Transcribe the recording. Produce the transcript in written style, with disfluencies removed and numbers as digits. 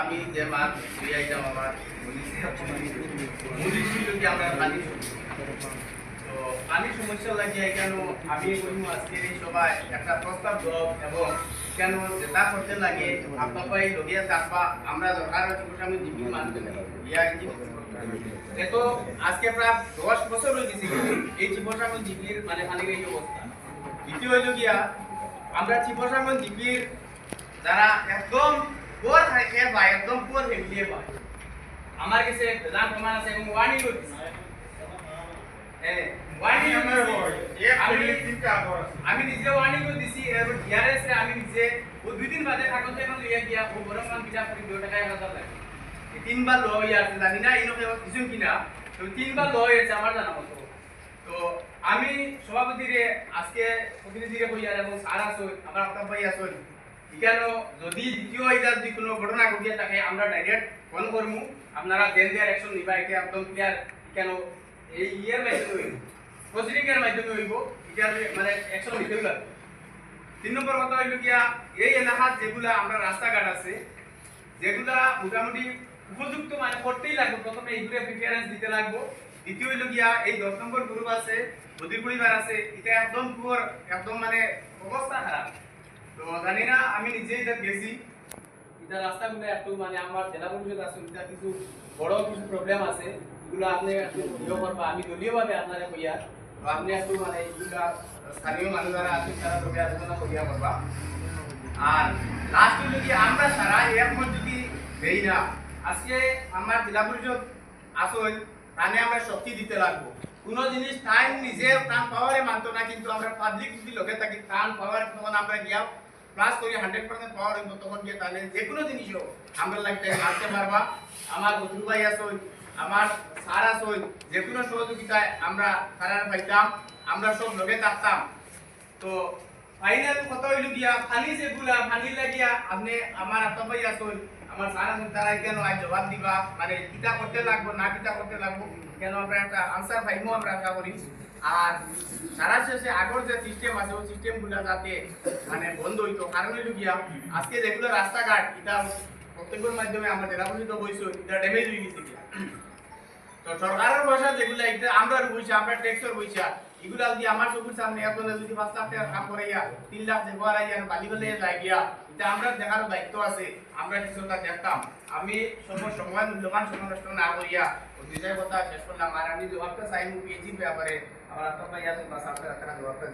আমি যে মাছ দিয়াইতাম আমার তো পানির সমস্যা লাগিয়ে কেন আমি আজকে সবাই একটা প্রস্তাব দেব এবং কেন যেটা করতে লাগে আপনার লগিয়ে থাকবা আমরা দরকার হচ্ছে আমি জীবী মানতে তো আজকে প্রায় 10 বছর হয়ে গেছে এই চিপসাগর জিপির মানে পানির এই অবস্থা। দ্বিতীয় হইল গিয়া আমরা চিপসাগর জিপির যারা একদম পুয়ার থাকে বা একদম পুয়ার ফ্যামিলি পায় আমার কাছে দাম প্রমাণ আছে এবং ওয়ার্নিং করতেছে। আমি নিজে ওয়ার্নিং করে দিছি এবং ডিআরএস এ আমি নিজে ও দুই দিন বাদে কাগজ এখন লিয়া গিয়া ও বড় মান বিচার করে 2 টাকা 1000 লাগে তিনবার ল হইয়াছে জানি না এই লোকে কিছু কিনা তো তিনবার ল হয়েছে আমার জানা মতো। তো আমি সভাপতিরে আজকে প্রতিনিধিরে কইয়ার এবং স্যার আসুন আমার আপনার ভাই আসুন কেন যদি দ্বিতীয় এটার যদি কোনো ঘটনা ঘটিয়ে থাকে আমরা ডাইরেক্ট ফোন করবো আপনারা দেন দেয়ার অ্যাকশন নিবা এটা একদম ক্লিয়ার কেন এই ইয়ের মাধ্যমে হইব প্রসিডিংয়ের মাধ্যমে হইব এটার মানে অ্যাকশন নিতে হইব। 3 নম্বর কথা হইল গিয়া এই এলাকার যেগুলা আমরা রাস্তাঘাট আছে যেগুলা মোটামুটি উপযুক্ত মানে করতেই লাগবে প্রথমে এইগুলো প্রিফারেন্স দিতে লাগবে। দ্বিতীয় হইল গিয়া এই 10 নম্বর গ্রুপ আছে বদির পরিবার আছে এটা একদম পুরো একদম মানে অবস্থা খারাপ। তো জানি না আমি নিজেই এটা গেছি এটা রাস্তাগুলো একটু মানে আমার জেলা পরিষদ আছে এটা কিছু বড় কিছু প্রবলেম আছে এগুলো আপনি একটু ভিডিও করবা আমি দলীয়ভাবে আপনারা কইয়া তো আপনি একটু মানে এইগুলা স্থানীয় মানুষ যারা আছে তারা তবে আলোচনা করিয়া করবা। আর লাস্ট হইল কি আমরা সারা একমত যদি দেই না আজকে আমার জেলা পরিষদ আসল তাহলে আমরা শক্তি দিতে লাগবো কোন জিনিস টাইম নিজে টান পাওয়ারে মানতো না কিন্তু আমরা পাবলিক যদি লোকে থাকি টান পাওয়ার তখন আমরা গিয়া প্লাস করি 100% পাওয়ার হইব তখন গিয়ে তাহলে যে কোনো জিনিসও আমরা লাগতে মারতে পারবা। আমার বন্ধু ভাই আসল আমার স্যার আসল যে কোনো সহযোগিতায় আমরা সারার পাইতাম আমরা সব লোকে থাকতাম। তো ফাইনাল কথা হইল গিয়া ফানি যেগুলা ফানি লাগিয়া আপনি আমার আপনার ভাই আসল আমার স্যার আসল তারা কেন আজ জবাব দিবা মানে কিতা করতে লাগবো না কিতা করতে লাগবো কেন আমরা একটা আনসার পাইমো আমরা আশা করি। আর সারা শেষে আগর যে সিস্টেম আছে ওই সিস্টেমগুলো যাতে মানে বন্ধ হইতো কারণ হইল গিয়া আজকে যেগুলো রাস্তাঘাট এটা প্রত্যেকের মাধ্যমে আমরা জেলা পরিষদ বইছো এটা ড্যামেজ হয়ে গেছে তো সরকারের পয়সা যেগুলো এটা আমরা বইছা আমরা ট্যাক্সের বইছা এগুলা যদি আমার চোখের সামনে এখন যদি 5 লাখ টাকা কাম করাইয়া 3 লাখ ব্যবহার আইয়া বালি বলে যাই গিয়া এটা আমরা দেখার দায়িত্ব আছে আমরা কিছুটা দেখতাম। আমি সময় মূল্যবান সময় নষ্ট না করিয়া দুইটাই কথা শেষ করলাম আর আমি জবাবটা চাইমু পিএইচি ব্যাপারে আমার আপনার ভাই আছে বা সাথে একটা জবাবটা